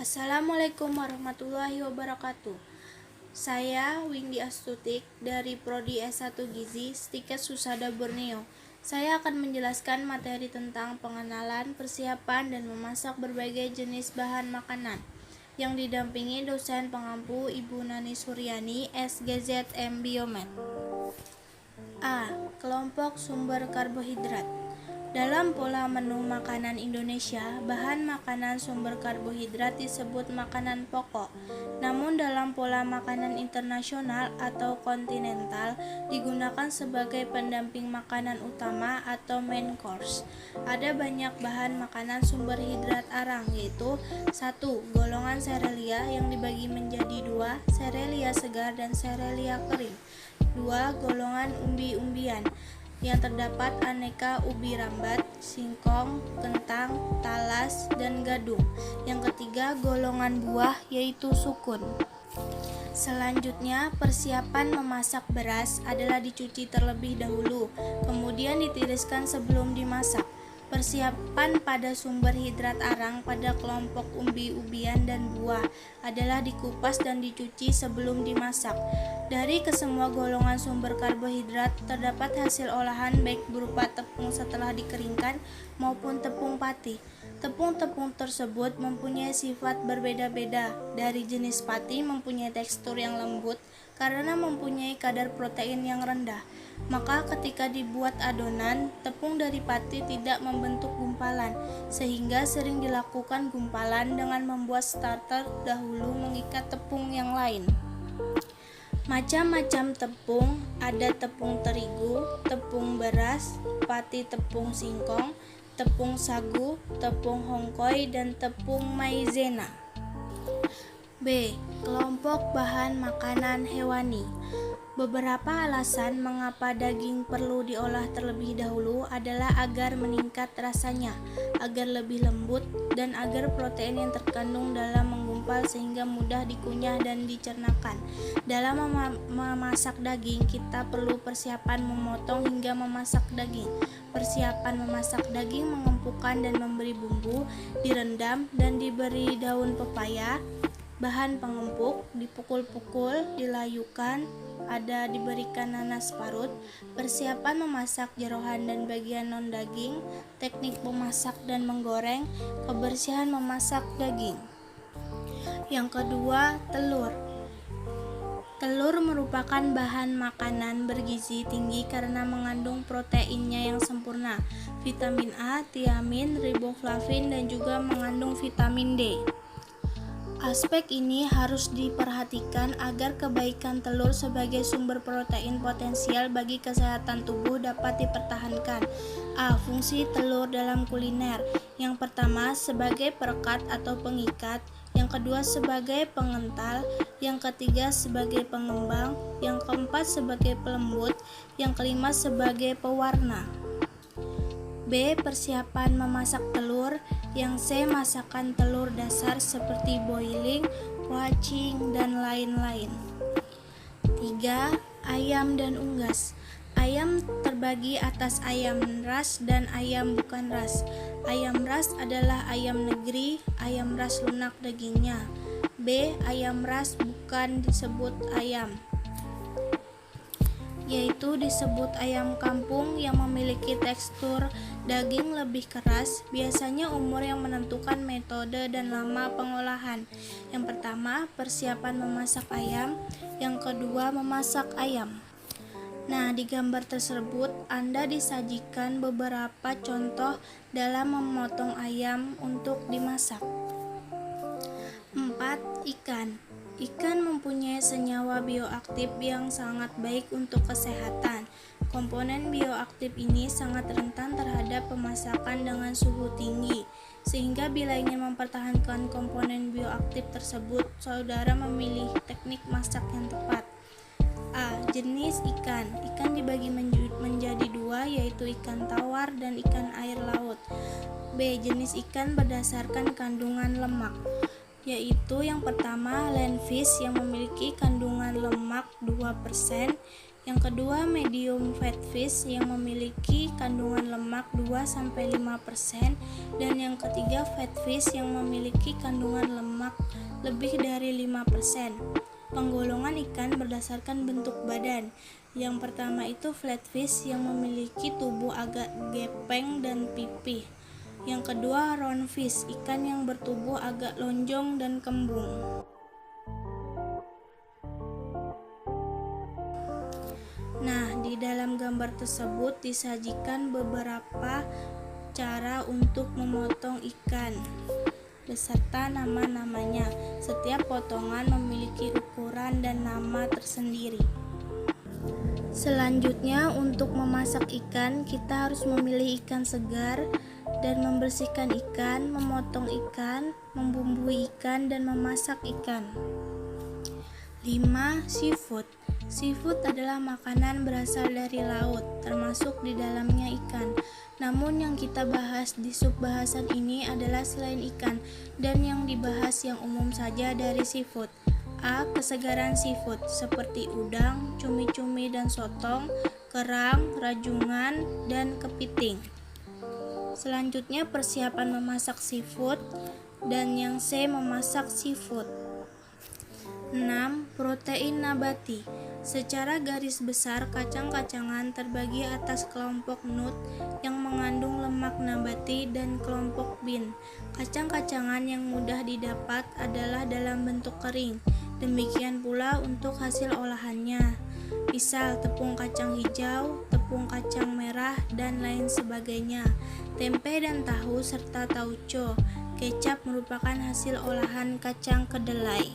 Assalamualaikum warahmatullahi wabarakatuh. Saya Windy Astutik dari Prodi S1 Gizi, Stiket Susada Borneo. Saya akan menjelaskan materi tentang pengenalan, persiapan, dan memasak berbagai jenis bahan makanan yang didampingi dosen pengampu Ibu Nani Suryani, SGZM Biomed. A. Kelompok sumber karbohidrat. Dalam pola menu makanan Indonesia, bahan makanan sumber karbohidrat disebut makanan pokok. Namun dalam pola makanan internasional atau kontinental digunakan sebagai pendamping makanan utama atau main course. Ada banyak bahan makanan sumber hidrat arang, yaitu 1. Golongan serealia yang dibagi menjadi 2, serealia segar dan serealia kering. 2. Golongan umbi-umbian yang terdapat aneka ubi rambat, singkong, kentang, talas, dan gadung. Yang ketiga, golongan buah yaitu sukun. Selanjutnya, persiapan memasak beras adalah dicuci terlebih dahulu, kemudian ditiriskan sebelum dimasak. Persiapan pada sumber hidrat arang pada kelompok umbi-umbian dan buah adalah dikupas dan dicuci sebelum dimasak. Dari kesemua golongan sumber karbohidrat terdapat hasil olahan baik berupa tepung setelah dikeringkan maupun tepung pati. Tepung-tepung tersebut mempunyai sifat berbeda-beda. Dari jenis pati mempunyai tekstur yang lembut karena mempunyai kadar protein yang rendah. Maka ketika dibuat adonan, tepung dari pati tidak membentuk gumpalan, sehingga sering dilakukan gumpalan dengan membuat starter dahulu mengikat tepung yang lain. Macam-macam tepung, ada tepung terigu, tepung beras, pati tepung singkong, tepung sagu, tepung hongkoi, dan tepung maizena. B. Kelompok bahan makanan hewani. Beberapa alasan mengapa daging perlu diolah terlebih dahulu adalah agar meningkat rasanya, agar lebih lembut, dan agar protein yang terkandung dalam menggumpal sehingga mudah dikunyah dan dicernakan. Dalam memasak daging, kita perlu persiapan memotong hingga memasak daging. Persiapan memasak daging mengempukkan dan memberi bumbu, direndam dan diberi daun pepaya. Bahan pengempuk, dipukul-pukul, dilayukan, ada diberikan nanas parut. Persiapan memasak jeroan dan bagian non-daging, teknik memasak dan menggoreng, kebersihan memasak daging. Yang kedua, telur. Telur merupakan bahan makanan bergizi tinggi karena mengandung proteinnya yang sempurna, vitamin A, tiamin, riboflavin, dan juga mengandung vitamin D. Aspek ini harus diperhatikan agar kebaikan telur sebagai sumber protein potensial bagi kesehatan tubuh dapat dipertahankan. A. Fungsi telur dalam kuliner. Yang pertama, sebagai perekat atau pengikat. Yang kedua, sebagai pengental. Yang ketiga, sebagai pengembang. Yang keempat, sebagai pelembut. Yang kelima, sebagai pewarna. B. Persiapan memasak telur. Yang C. Masakan telur dasar seperti boiling, poaching, dan lain-lain. 3. Ayam dan unggas. Ayam terbagi atas ayam ras dan ayam bukan ras. Ayam ras adalah ayam negeri, ayam ras lunak dagingnya. B. Ayam ras bukan disebut ayam, yaitu disebut ayam kampung yang memiliki tekstur daging lebih keras. Biasanya umur yang menentukan metode dan lama pengolahan. Yang pertama, persiapan memasak ayam. Yang kedua, memasak ayam. Nah, di gambar tersebut Anda disajikan beberapa contoh dalam memotong ayam untuk dimasak. 4. Ikan. Ikan mempunyai senyawa bioaktif yang sangat baik untuk kesehatan. Komponen bioaktif ini sangat rentan terhadap pemasakan dengan suhu tinggi, sehingga bila ingin mempertahankan komponen bioaktif tersebut, saudara memilih teknik masak yang tepat. A. Jenis ikan. Ikan dibagi menjadi 2, yaitu ikan tawar dan ikan air laut. B. Jenis ikan berdasarkan kandungan lemak. yaitu yang pertama lean fish yang memiliki kandungan lemak 2%, yang kedua medium fat fish yang memiliki kandungan lemak 2-5%, dan yang ketiga fat fish yang memiliki kandungan lemak lebih dari 5%. Penggolongan ikan berdasarkan bentuk badan. Yang pertama itu flatfish yang memiliki tubuh agak gepeng dan pipih. Yang kedua roundfish, ikan yang bertubuh agak lonjong dan kembung. Nah, di dalam gambar tersebut disajikan beberapa cara untuk memotong ikan beserta nama-namanya. Setiap potongan memiliki ukuran dan nama tersendiri. Selanjutnya, untuk memasak ikan, kita harus memilih ikan segar dan membersihkan ikan, memotong ikan, membumbui ikan, dan memasak ikan. 5. Seafood. Seafood adalah makanan berasal dari laut, termasuk di dalamnya ikan. Namun yang kita bahas di subbahasan ini adalah selain ikan, dan yang dibahas yang umum saja dari seafood. A. Kesegaran seafood seperti udang, cumi-cumi dan sotong, kerang, rajungan, dan kepiting. Selanjutnya persiapan memasak seafood, dan yang C. Memasak seafood. 6. Protein nabati. Secara garis besar, kacang-kacangan terbagi atas kelompok nut yang mengandung lemak nabati dan kelompok bean. Kacang-kacangan yang mudah didapat adalah dalam bentuk kering. Demikian pula untuk hasil olahannya. Misal tepung kacang hijau, tepung kacang merah, dan lain sebagainya. Tempe dan tahu serta tauco. Kecap merupakan hasil olahan kacang kedelai.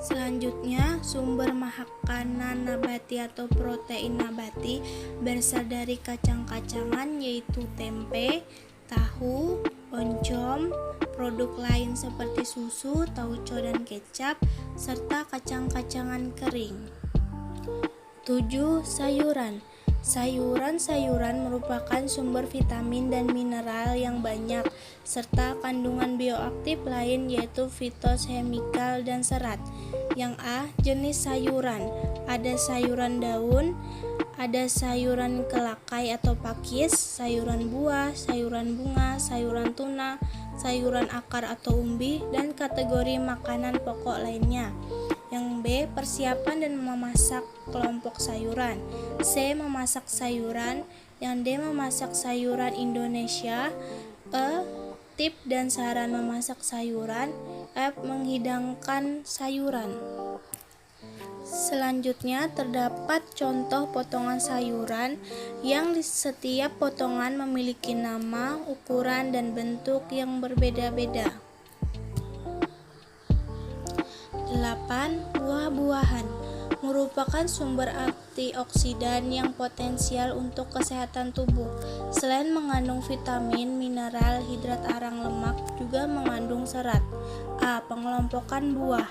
Selanjutnya, sumber makanan nabati atau protein nabati berasal dari kacang-kacangan yaitu tempe, tahu, oncom, produk lain seperti susu, tauco dan kecap, serta kacang-kacangan kering. 7. Sayuran. Sayuran-sayuran merupakan sumber vitamin dan mineral yang banyak, serta kandungan bioaktif lain yaitu fitochemical dan serat. Yang A. Jenis sayuran. Ada sayuran daun, ada sayuran kelakai atau pakis, sayuran buah, sayuran bunga, sayuran tuna, sayuran akar atau umbi, dan kategori makanan pokok lainnya. Yang B. Persiapan dan memasak kelompok sayuran. C. Memasak sayuran. Yang D. Memasak sayuran Indonesia. E. Tip dan saran memasak sayuran. F. Menghidangkan sayuran. Selanjutnya terdapat contoh potongan sayuran yang di setiap potongan memiliki nama, ukuran, dan bentuk yang berbeda-beda. 8. Buah-buahan merupakan sumber antioksidan yang potensial untuk kesehatan tubuh. Selain mengandung vitamin, mineral, hidrat arang lemak, juga mengandung serat. A. Pengelompokan buah.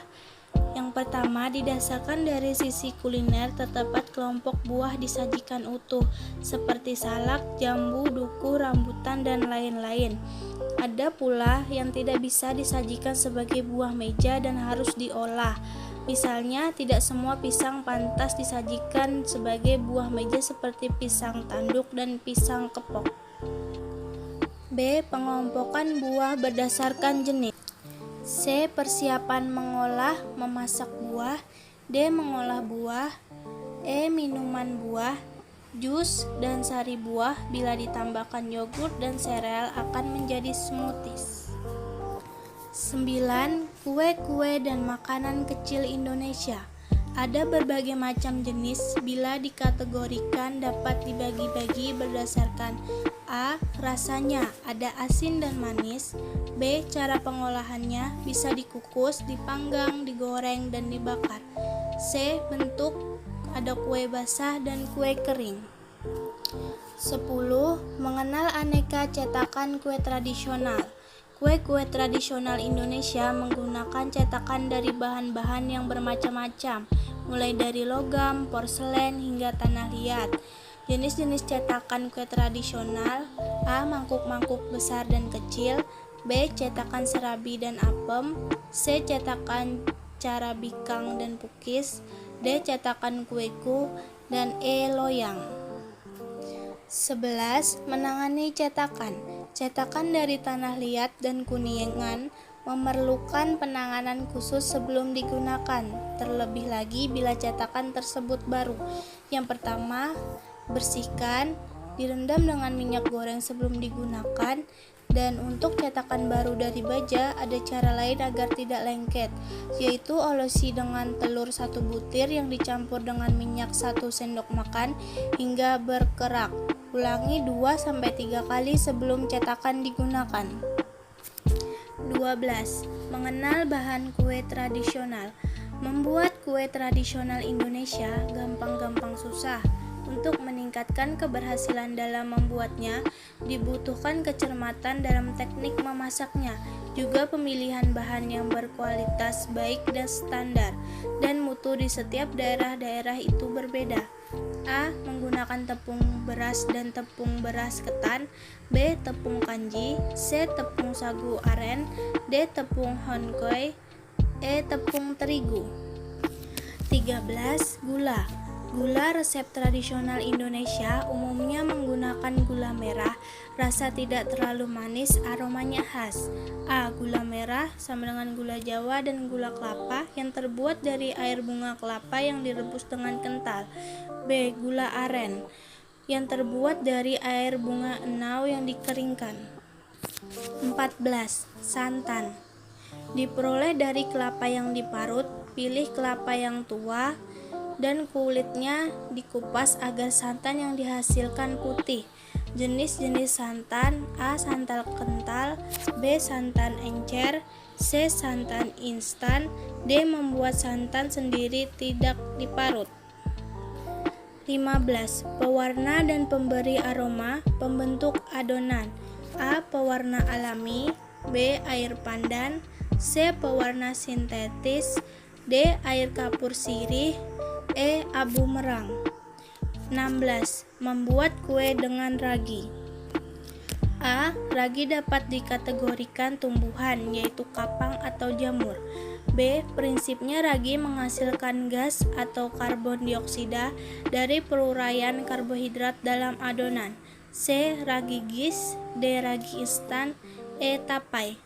Yang pertama, didasarkan dari sisi kuliner, terdapat kelompok buah disajikan utuh, seperti salak, jambu, duku, rambutan, dan lain-lain. Ada pula yang tidak bisa disajikan sebagai buah meja dan harus diolah. Misalnya, tidak semua pisang pantas disajikan sebagai buah meja seperti pisang tanduk dan pisang kepok. B. Pengelompokan buah berdasarkan jenis. C. Persiapan mengolah, memasak buah. D. Mengolah buah. E. Minuman buah, jus, dan sari buah. Bila ditambahkan yogurt dan sereal akan menjadi smoothies. 9. Kue-kue dan makanan kecil Indonesia. Ada berbagai macam jenis, bila dikategorikan dapat dibagi-bagi berdasarkan A. Rasanya, ada asin dan manis. B. Cara pengolahannya, bisa dikukus, dipanggang, digoreng, dan dibakar. C. Bentuk, ada kue basah dan kue kering. 10. Mengenal aneka cetakan kue tradisional. Kue-kue tradisional Indonesia menggunakan cetakan dari bahan-bahan yang bermacam-macam, mulai dari logam, porselen, hingga tanah liat. Jenis-jenis cetakan kue tradisional: A. Mangkuk-mangkuk besar dan kecil. B. Cetakan serabi dan apem, C. Cetakan carabikang dan pukis, D. Cetakan kueku, dan E. Loyang. 11. Menangani cetakan. Cetakan dari tanah liat dan kuningan memerlukan penanganan khusus sebelum digunakan, terlebih lagi bila cetakan tersebut baru. Yang pertama, bersihkan, direndam dengan minyak goreng sebelum digunakan. Dan untuk cetakan baru dari baja, ada cara lain agar tidak lengket, yaitu olosi dengan telur 1 butir yang dicampur dengan minyak 1 sendok makan hingga berkerak. Ulangi 2-3 kali sebelum cetakan digunakan. 12. Mengenal bahan kue tradisional. Membuat kue tradisional Indonesia gampang-gampang susah. Untuk meningkatkan keberhasilan dalam membuatnya, dibutuhkan kecermatan dalam teknik memasaknya, juga pemilihan bahan yang berkualitas baik dan standar, dan mutu di setiap daerah-daerah itu berbeda. A. Menggunakan tepung beras dan tepung beras ketan, B. Tepung kanji, C. Tepung sagu aren, D. Tepung honggoi, E. Tepung terigu. 13. Gula. Gula resep tradisional Indonesia umumnya menggunakan gula merah, rasa tidak terlalu manis, aromanya khas. A. Gula merah sama dengan gula Jawa dan gula kelapa yang terbuat dari air bunga kelapa yang direbus dengan kental. B. Gula aren yang terbuat dari air bunga enau yang dikeringkan. 14. Santan. Diperoleh dari kelapa yang diparut, pilih kelapa yang tua dan kulitnya dikupas agar santan yang dihasilkan putih. Jenis-jenis santan: A. Santan kental, B. Santan encer, C. Santan instan, D. Membuat santan sendiri tidak diparut. 15. Pewarna dan pemberi aroma, pembentuk adonan: A. Pewarna alami, B. Air pandan, C. Pewarna sintetis, D. Air kapur sirih, E. Abu merang. 16. Membuat kue dengan ragi. A. Ragi dapat dikategorikan tumbuhan, yaitu kapang atau jamur. B. Prinsipnya ragi menghasilkan gas atau karbon dioksida dari peruraian karbohidrat dalam adonan. C. Ragi gis, D. Ragi instan, E. Tapai.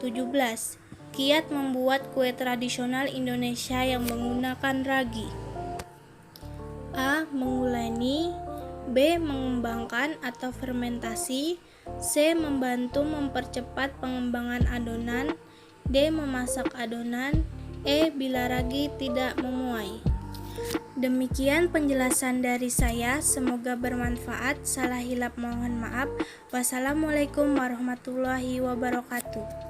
17. Kiat membuat kue tradisional Indonesia yang menggunakan ragi. A. Menguleni, B. Mengembangkan atau fermentasi, C. Membantu mempercepat pengembangan adonan, D. Memasak adonan, E. Bila ragi tidak memuai. Demikian penjelasan dari saya, semoga bermanfaat. Salah hilap mohon maaf. Wassalamualaikum warahmatullahi wabarakatuh.